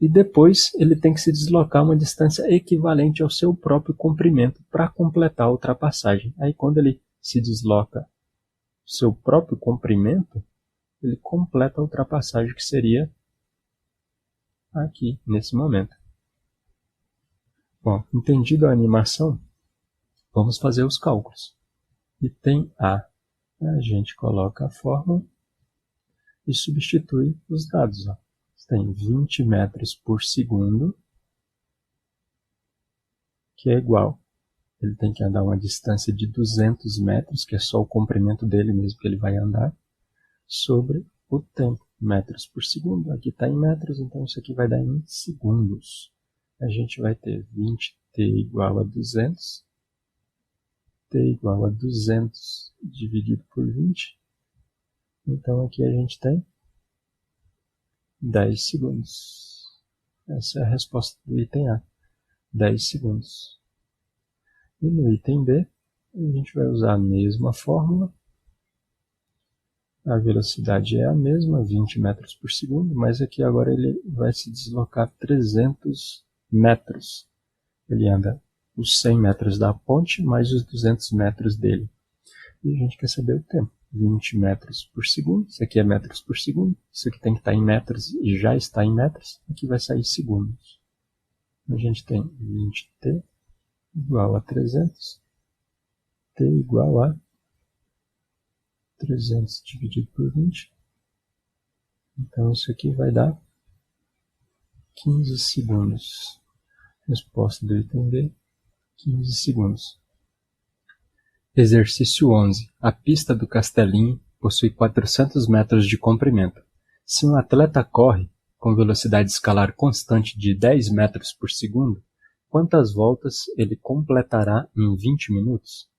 e depois ele tem que se deslocar uma distância equivalente ao seu próprio comprimento para completar a ultrapassagem. Aí quando ele se desloca seu próprio comprimento, ele completa a ultrapassagem que seria aqui, nesse momento. Bom, entendido a animação, vamos fazer os cálculos. Item A, a gente coloca a fórmula e substitui os dados. Ó. Tem 20 metros por segundo, que é igual. Ele tem que andar uma distância de 200 metros, que é só o comprimento dele mesmo que ele vai andar, sobre o tempo, metros por segundo. Aqui está em metros, então isso aqui vai dar em segundos. A gente vai ter 20t igual a 200, t igual a 200 dividido por 20. Então aqui a gente tem 10 segundos. Essa é a resposta do item A, 10 segundos. E no item B, a gente vai usar a mesma fórmula. A velocidade é a mesma, 20 metros por segundo, mas aqui agora ele vai se deslocar 300 metros. Ele anda os 100 metros da ponte mais os 200 metros dele. E a gente quer saber o tempo. 20 metros por segundo, isso aqui é metros por segundo, isso aqui tem que estar em metros e já está em metros, aqui vai sair segundos. A gente tem 20t igual a 300, t igual a 300 dividido por 20, então isso aqui vai dar 15 segundos. Resposta do item B, 15 segundos. Exercício 11. A pista do Castelinho possui 400 metros de comprimento. Se um atleta corre com velocidade escalar constante de 10 metros por segundo, quantas voltas ele completará em 20 minutos?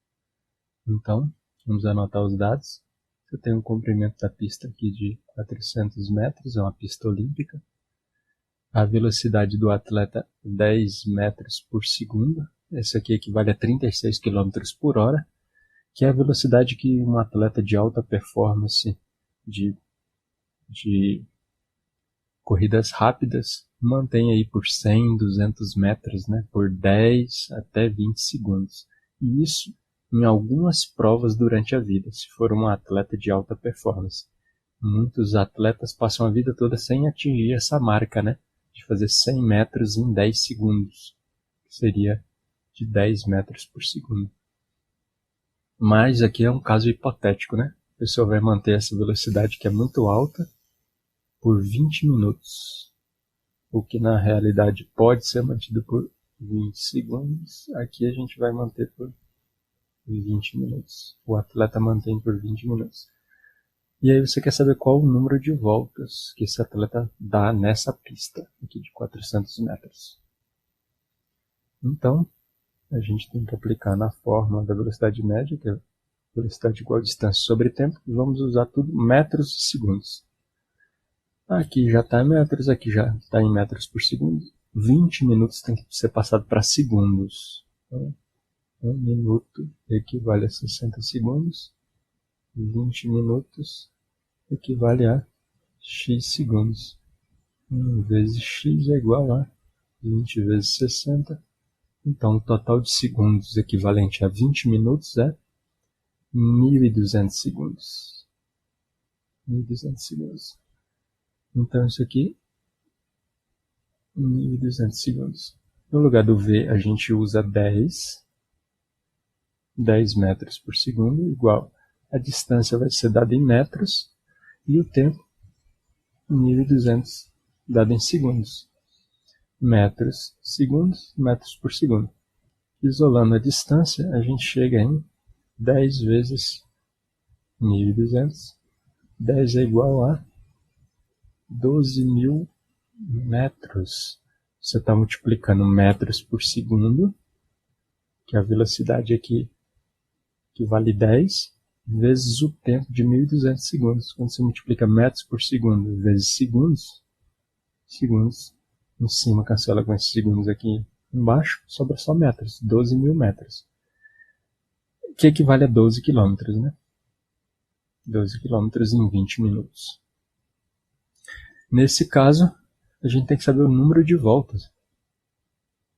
Então, vamos anotar os dados. Eu tenho um comprimento da pista aqui de 400 metros, é uma pista olímpica. A velocidade do atleta 10 metros por segundo. Esse aqui equivale a 36 km por hora. Que é a velocidade que um atleta de alta performance de corridas rápidas mantém aí por 100, 200 metros, né, por 10 até 20 segundos. E isso em algumas provas durante a vida, se for um atleta de alta performance. Muitos atletas passam a vida toda sem atingir essa marca, né, de fazer 100 metros em 10 segundos, que seria de 10 metros por segundo. Mas aqui é um caso hipotético, né? A pessoa vai manter essa velocidade que é muito alta por 20 minutos. O que na realidade pode ser mantido por 20 segundos. Aqui a gente vai manter por 20 minutos. O atleta mantém por 20 minutos. E aí você quer saber qual o número de voltas que esse atleta dá nessa pista aqui de 400 metros. Então, a gente tem que aplicar na fórmula da velocidade média, que é velocidade igual a distância sobre tempo, e vamos usar tudo metros e segundos. Aqui já está em metros, aqui já está em metros por segundo. 20 minutos tem que ser passado para segundos. Então, 1 minuto equivale a 60 segundos. 20 minutos equivale a x segundos. 1 vezes x é igual a 20 vezes 60. Então, o total de segundos equivalente a 20 minutos é 1.200 segundos. 1.200 segundos. Então, isso aqui, 1.200 segundos. No lugar do V, a gente usa 10 metros por segundo, igual a distância vai ser dada em metros, e o tempo, 1.200, dado em segundos. Metros, segundos, metros por segundo. Isolando a distância, a gente chega em 10 vezes 1.200. 10 é igual a 12.000 metros. Você está multiplicando metros por segundo, que a velocidade aqui equivale 10, vezes o tempo de 1.200 segundos. Quando você multiplica metros por segundo vezes segundos, em cima cancela com esses segundos aqui embaixo, sobra só metros, 12.000 metros. Que equivale a 12 quilômetros, né? 12 quilômetros em 20 minutos. Nesse caso, a gente tem que saber o número de voltas.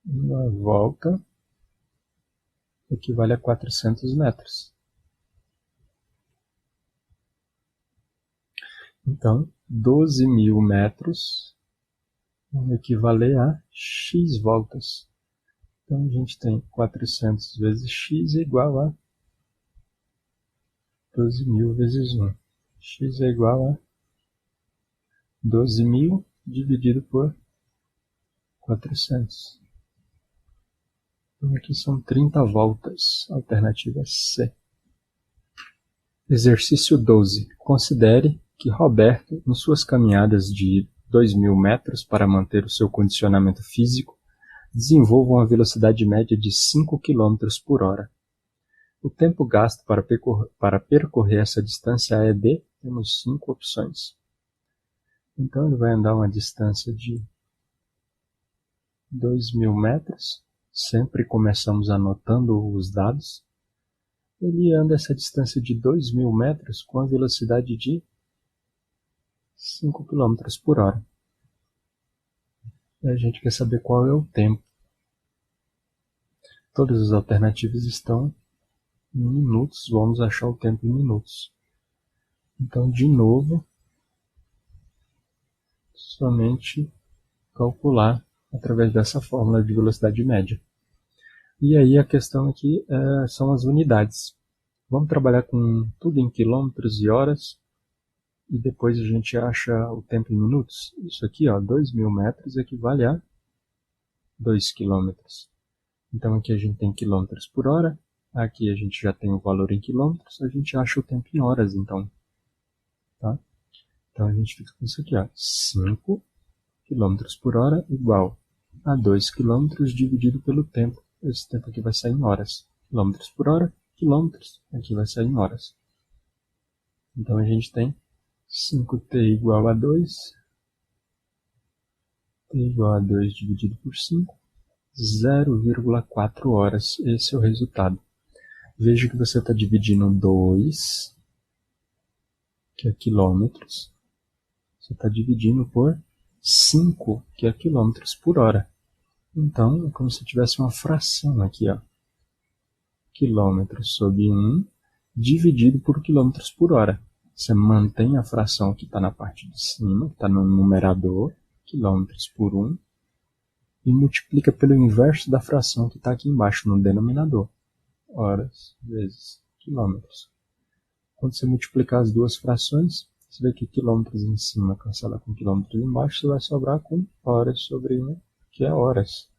Uma volta equivale a 400 metros. Então, 12.000 metros vão equivaler a x voltas. Então, a gente tem 400 vezes x é igual a 12.000 vezes 1. X é igual a 12.000 dividido por 400. Então, aqui são 30 voltas. Alternativa C. Exercício 12. Considere que Roberto, em suas caminhadas de 2.000 metros para manter o seu condicionamento físico, desenvolva uma velocidade média de 5 km por hora. O tempo gasto para percorrer essa distância é de... Temos 5 opções. Então, ele vai andar uma distância de 2.000 metros. Sempre começamos anotando os dados. Ele anda essa distância de 2.000 metros com a velocidade de 5 km por hora. E a gente quer saber qual é o tempo. Todas as alternativas estão em minutos. Vamos achar o tempo em minutos. Então, de novo, somente calcular através dessa fórmula de velocidade média. E aí a questão aqui são as unidades. Vamos trabalhar com tudo em quilômetros e horas, e depois a gente acha o tempo em minutos. Isso aqui, 2.000 metros equivale a 2 quilômetros. Então aqui a gente tem quilômetros por hora, aqui a gente já tem o valor em quilômetros, a gente acha o tempo em horas, então. Tá? Então a gente fica com isso aqui, 5 km por hora igual a 2 km dividido pelo tempo. Esse tempo aqui vai sair em horas. Quilômetros por hora, quilômetros, aqui vai sair em horas. Então a gente tem 5t igual a 2, t igual a 2 dividido por 5, 0,4 horas. Esse é o resultado. Veja que você está dividindo 2, que é quilômetros, você está dividindo por 5, que é quilômetros por hora. Então, é como se tivesse uma fração aqui, quilômetros sobre 1 dividido por quilômetros por hora. Você mantém a fração que está na parte de cima, que está no numerador, quilômetros por 1, e multiplica pelo inverso da fração que está aqui embaixo, no denominador. Horas vezes quilômetros. Quando você multiplicar as duas frações, você vê que quilômetros em cima cancela com quilômetros embaixo, você vai sobrar com horas sobre 1, que é horas.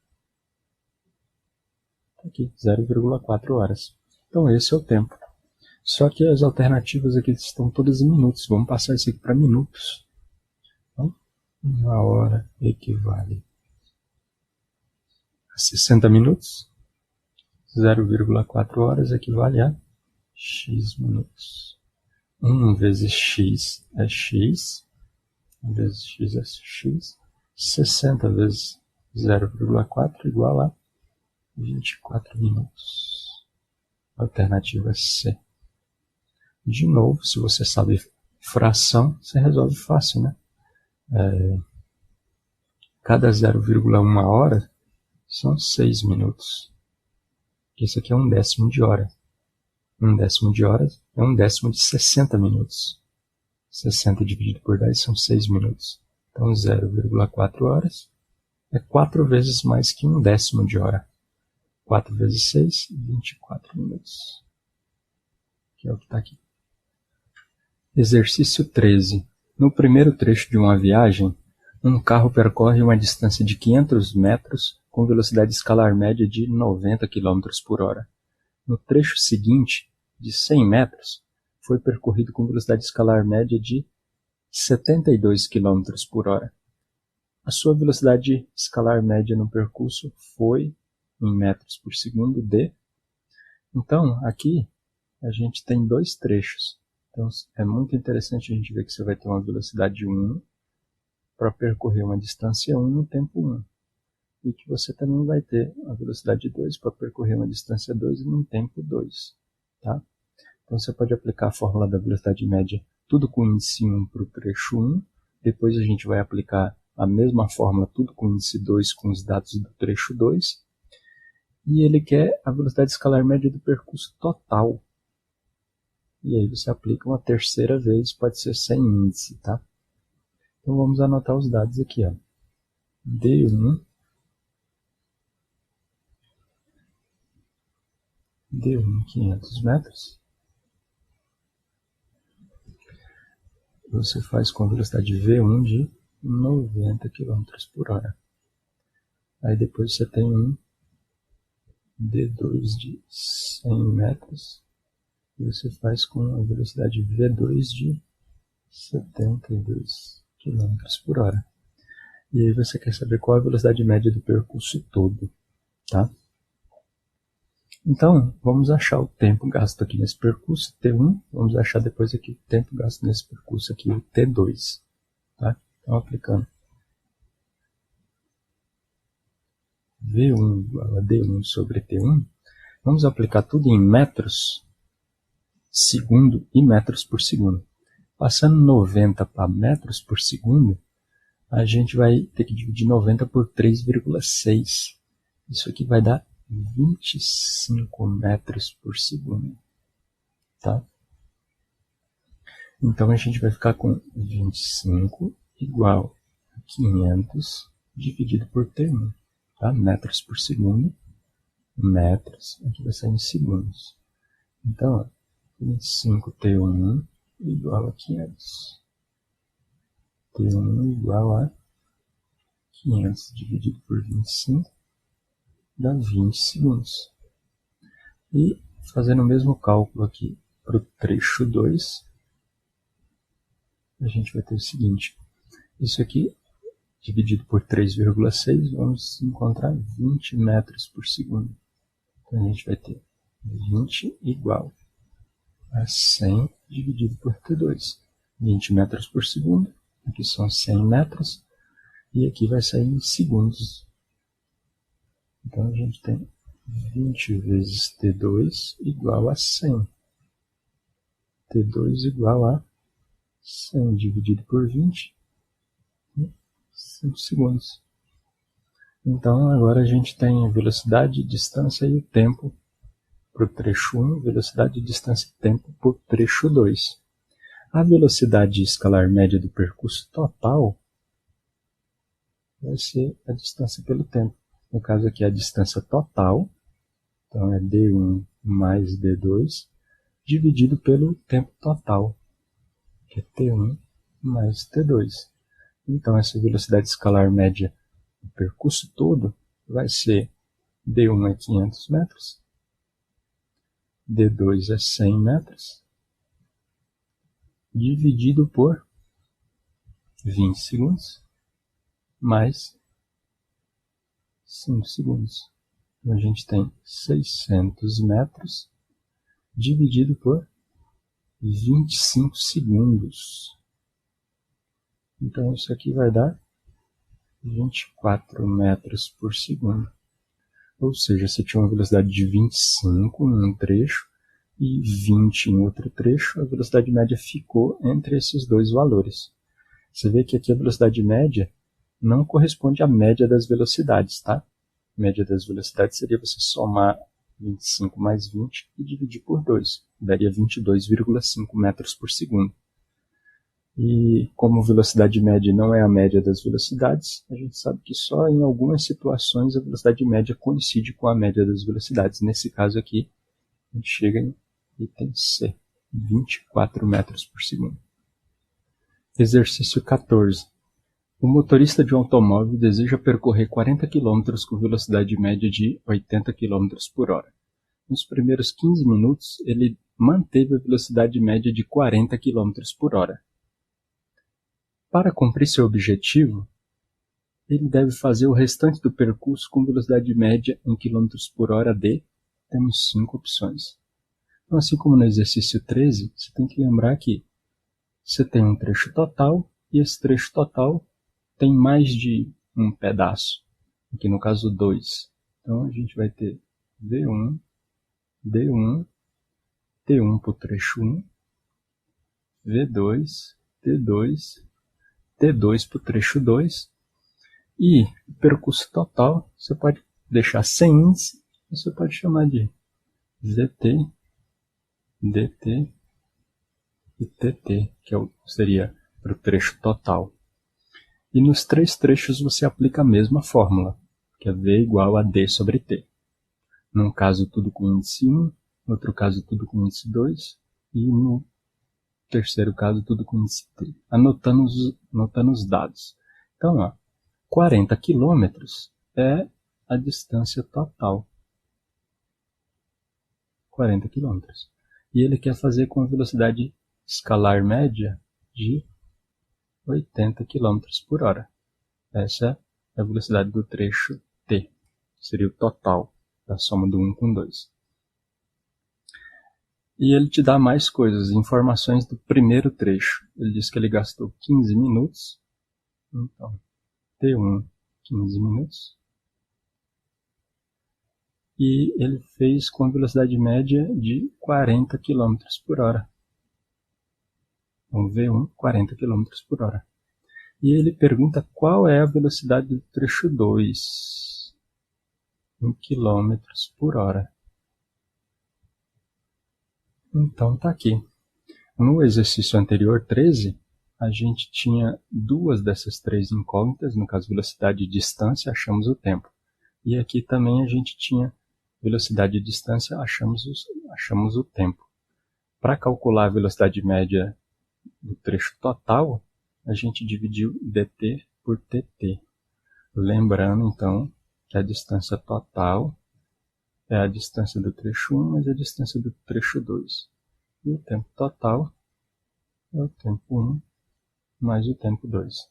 Aqui, 0,4 horas. Então esse é o tempo. Só que as alternativas aqui estão todas em minutos. Vamos passar isso aqui para minutos. Então, 1 hora equivale a 60 minutos. 0,4 horas equivale a x minutos. 1 vezes x é x. 1 vezes x é x. 60 vezes 0,4 igual a 24 minutos. Alternativa C. De novo, se você sabe fração, você resolve fácil, né? Cada 0,1 hora são 6 minutos. Isso aqui é 1/10 de hora. 1/10 de hora é 1/10 de 60 minutos. 60 dividido por 10 são 6 minutos. Então 0,4 horas é 4 vezes mais que 1/10 de hora. 4 vezes 6, 24 minutos. Que é o que está aqui. Exercício 13. No primeiro trecho de uma viagem, um carro percorre uma distância de 500 metros com velocidade escalar média de 90 km por hora. No trecho seguinte, de 100 metros, foi percorrido com velocidade escalar média de 72 km por hora. A sua velocidade escalar média no percurso foi, em metros por segundo, de... Então, aqui, a gente tem dois trechos. Então, é muito interessante a gente ver que você vai ter uma velocidade 1 para percorrer uma distância 1 no tempo 1. E que você também vai ter a velocidade 2 para percorrer uma distância 2 no tempo 2. Tá? Então, você pode aplicar a fórmula da velocidade média tudo com índice 1 para o trecho 1. Depois a gente vai aplicar a mesma fórmula tudo com índice 2 com os dados do trecho 2. E ele quer a velocidade escalar média do percurso total. E aí você aplica uma terceira vez, pode ser sem índice, tá? Então vamos anotar os dados aqui, ó. D1 500 metros. Você faz com a velocidade V1 de 90 km por hora. Aí depois você tem um D2 de 100 metros. E você faz com a velocidade V2 de 72 km por hora. E aí você quer saber qual é a velocidade média do percurso todo, tá? Então, vamos achar o tempo gasto aqui nesse percurso, T1. Vamos achar depois aqui o tempo gasto nesse percurso aqui, o T2. Tá? Então, aplicando V1 igual a D1 sobre T1. Vamos aplicar tudo em metros, segundo e metros por segundo. Passando 90 para metros por segundo, a gente vai ter que dividir 90 por 3,6. Isso aqui vai dar 25 metros por segundo. Tá? Então a gente vai ficar com 25 igual a 500 dividido por T1. Tá? Metros por segundo. Metros, aqui vai sair em segundos. Então, ó, 25T1 igual a 500. T1 igual a 500 dividido por 25 dá 20 segundos. E fazendo o mesmo cálculo aqui para o trecho 2, a gente vai ter o seguinte. Isso aqui, dividido por 3,6, vamos encontrar 20 metros por segundo. Então a gente vai ter 20 igual a 100 dividido por T2. 20 metros por segundo, aqui são 100 metros, e aqui vai sair em segundos. Então a gente tem 20 vezes T2 igual a 100. T2 igual a 100 dividido por 20, 5 segundos. Então agora a gente tem a velocidade, distância e o tempo para o trecho 1, velocidade, distância e tempo para o trecho 2. A velocidade escalar média do percurso total vai ser a distância pelo tempo. No caso aqui é a distância total, então é D1 mais D2, dividido pelo tempo total, que é T1 mais T2. Então, essa velocidade escalar média do percurso todo vai ser D1 é 500 metros, D2 é 100 metros, dividido por 20 segundos, mais 5 segundos. Então, a gente tem 600 metros dividido por 25 segundos. Então, isso aqui vai dar 24 metros por segundo. Ou seja, você tinha uma velocidade de 25 em um trecho e 20 em outro trecho. A velocidade média ficou entre esses dois valores. Você vê que aqui a velocidade média não corresponde à média das velocidades, tá? A média das velocidades seria você somar 25 mais 20 e dividir por 2. Daria 22,5 metros por segundo. E como velocidade média não é a média das velocidades, a gente sabe que só em algumas situações a velocidade média coincide com a média das velocidades. Nesse caso aqui, a gente chega em item C, 24 metros por segundo. Exercício 14. O motorista de um automóvel deseja percorrer 40 km com velocidade média de 80 km por hora. Nos primeiros 15 minutos, ele manteve a velocidade média de 40 km por hora. Para cumprir seu objetivo, ele deve fazer o restante do percurso com velocidade média em km por hora de... Temos 5 opções. Então, assim como no exercício 13, você tem que lembrar que você tem um trecho total e esse trecho total tem mais de um pedaço. Aqui no caso 2. Então, a gente vai ter V1, D1, T1 para o trecho 1, V2, T2, T2 para o trecho 2, e o percurso total você pode deixar sem índice, você pode chamar de ZT, DT e TT, que seria para o trecho total. E nos 3 trechos você aplica a mesma fórmula, que é V igual a D sobre T. Num caso tudo com índice 1, no outro caso tudo com índice 2, e no terceiro caso tudo com índice T, anotando os dados. Então, ó, 40 km é a distância total. 40 km. E ele quer fazer com a velocidade escalar média de 80 km por hora. Essa é a velocidade do trecho T. Seria o total da soma do 1 com 2. E ele te dá mais coisas, informações do primeiro trecho. Ele diz que ele gastou 15 minutos. Então, T1, 15 minutos. E ele fez com velocidade média de 40 km por hora. Então, V1, 40 km por hora. E ele pergunta qual é a velocidade do trecho 2 em km por hora. Então, tá aqui. No exercício anterior, 13, a gente tinha 2 dessas 3 incógnitas, no caso velocidade e distância, achamos o tempo. E aqui também a gente tinha velocidade e distância, achamos o tempo. Para calcular a velocidade média do trecho total, a gente dividiu dt por tt. Lembrando, então, que a distância total é a distância do trecho 1 mais a distância do trecho 2. E o tempo total é o tempo 1 mais o tempo 2.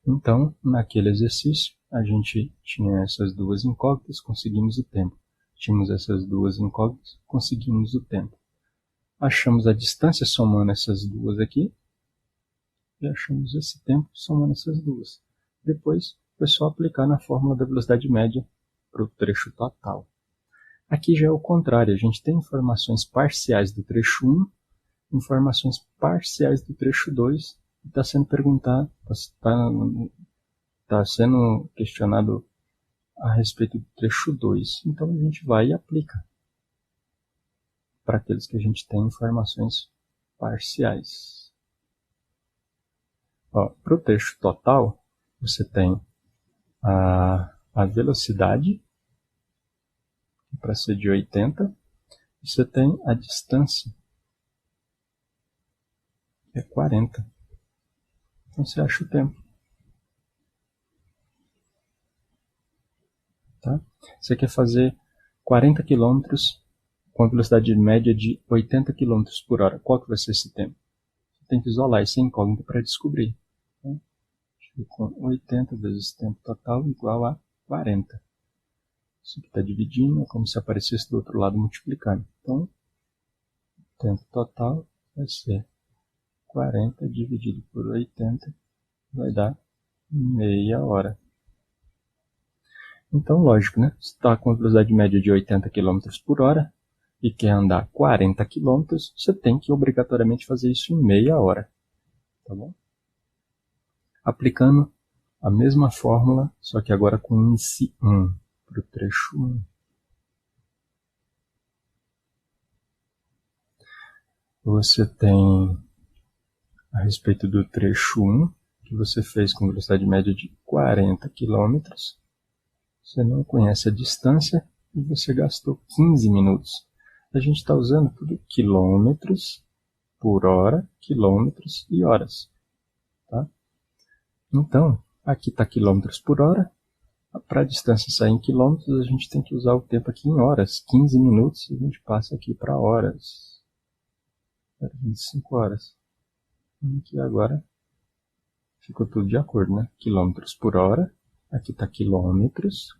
Então, naquele exercício, a gente tinha essas 2 incógnitas, conseguimos o tempo. Tínhamos essas 2 incógnitas, conseguimos o tempo. Achamos a distância somando essas 2 aqui, e achamos esse tempo somando essas 2. Depois, foi só aplicar na fórmula da velocidade média para o trecho total. Aqui já é o contrário, a gente tem informações parciais do trecho 1, informações parciais do trecho 2, e está sendo perguntado, está sendo questionado a respeito do trecho 2. Então a gente vai e aplica para aqueles que a gente tem informações parciais. Para o trecho total, você tem a velocidade, para ser de 80, e você tem a distância, é 40. Então você acha o tempo. Tá? Você quer fazer 40 km com a velocidade média de 80 km por hora. Qual que vai ser esse tempo? Você tem que isolar essa incógnita para descobrir. Então, com 80 vezes tempo total igual a 40. Isso aqui está dividindo, é como se aparecesse do outro lado multiplicando. Então, o tempo total vai ser 40 dividido por 80, vai dar meia hora. Então, lógico, né? Você está com a velocidade média de 80 km por hora e quer andar 40 km, você tem que obrigatoriamente fazer isso em meia hora. Tá bom? Aplicando a mesma fórmula, só que agora com o índice 1 para o trecho 1. Você tem, a respeito do trecho 1, que você fez com velocidade média de 40 km, você não conhece a distância e você gastou 15 minutos. A gente está usando tudo quilômetros por hora, quilômetros e horas. Tá? Então, aqui está quilômetros por hora. Para a distância sair em quilômetros, a gente tem que usar o tempo aqui em horas. 15 minutos, a gente passa aqui para horas. 25 horas. Aqui agora ficou tudo de acordo, né? Quilômetros por hora. Aqui está quilômetros.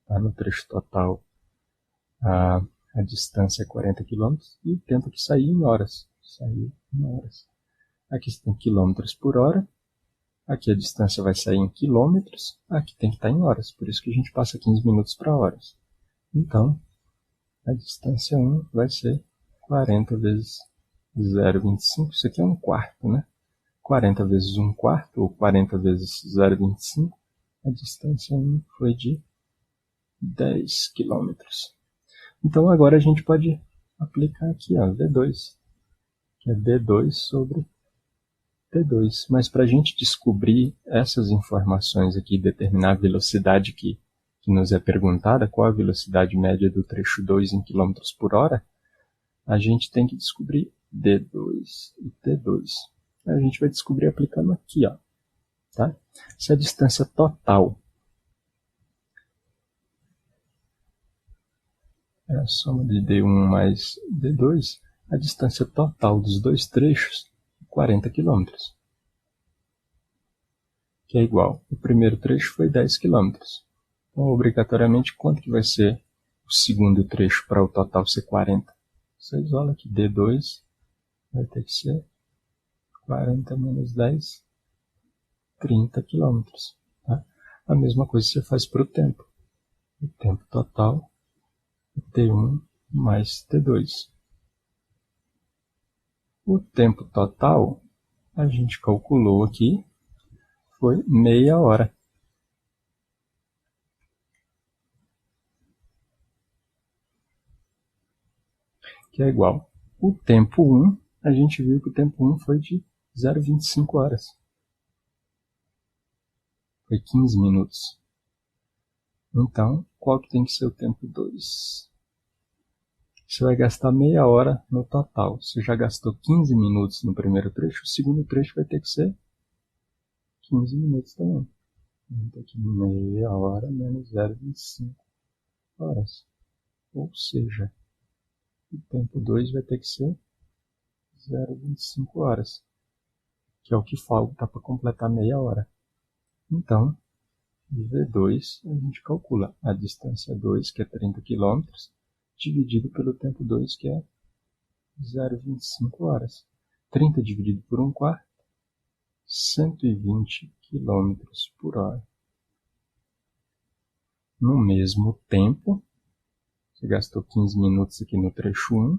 Tá? No trecho total, a distância é 40 km. E o tempo que saiu em horas. Saiu em horas. Aqui você tem quilômetros por hora. Aqui a distância vai sair em quilômetros, aqui tem que estar em horas, por isso que a gente passa 15 minutos para horas. Então, a distância 1 vai ser 40 vezes 0,25, isso aqui é um quarto, né? 40 vezes 1 quarto, ou 40 vezes 0,25, a distância 1 foi de 10 quilômetros. Então agora a gente pode aplicar aqui, ó, V2, que é D2 sobre T2, mas para a gente descobrir essas informações aqui, determinar a velocidade que nos é perguntada, qual a velocidade média do trecho 2 em km por hora, a gente tem que descobrir D2 e T2. A gente vai descobrir aplicando aqui, ó, tá? Se a distância total é a soma de D1 mais D2, a distância total dos dois trechos 40 km, que é igual. O primeiro trecho foi 10 km. Então, obrigatoriamente, quanto que vai ser o segundo trecho para o total ser 40? Você isola aqui, D2 vai ter que ser 40 menos 10, 30 km. Tá? A mesma coisa você faz para o tempo. O tempo total é T1 mais T2. O tempo total, a gente calculou aqui, foi meia hora. Que é igual. O tempo 1, a gente viu que o tempo 1 foi de 0,25 horas. Foi 15 minutos. Então, qual que tem que ser o tempo 2? Você vai gastar meia hora no total. Você já gastou 15 minutos no primeiro trecho, o segundo trecho vai ter que ser 15 minutos também. Então, aqui meia hora menos 0,25 horas. Ou seja, o tempo 2 vai ter que ser 0,25 horas, que é o que falta para completar meia hora. Então, V2 a gente calcula a distância 2, que é 30 km, dividido pelo tempo 2, que é 0,25 horas. 30 dividido por 1 quarto, 120 km por hora. No mesmo tempo, você gastou 15 minutos aqui no trecho 1,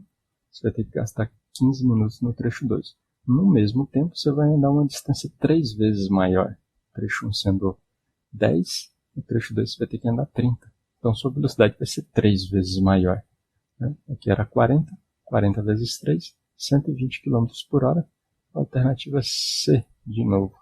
você vai ter que gastar 15 minutos no trecho 2. No mesmo tempo, você vai andar uma distância 3 vezes maior. O trecho 1 sendo 10, no trecho 2 você vai ter que andar 30. Então, sua velocidade vai ser 3 vezes maior. Né? Aqui era 40, 40 vezes 3, 120 km por hora. Alternativa C, de novo.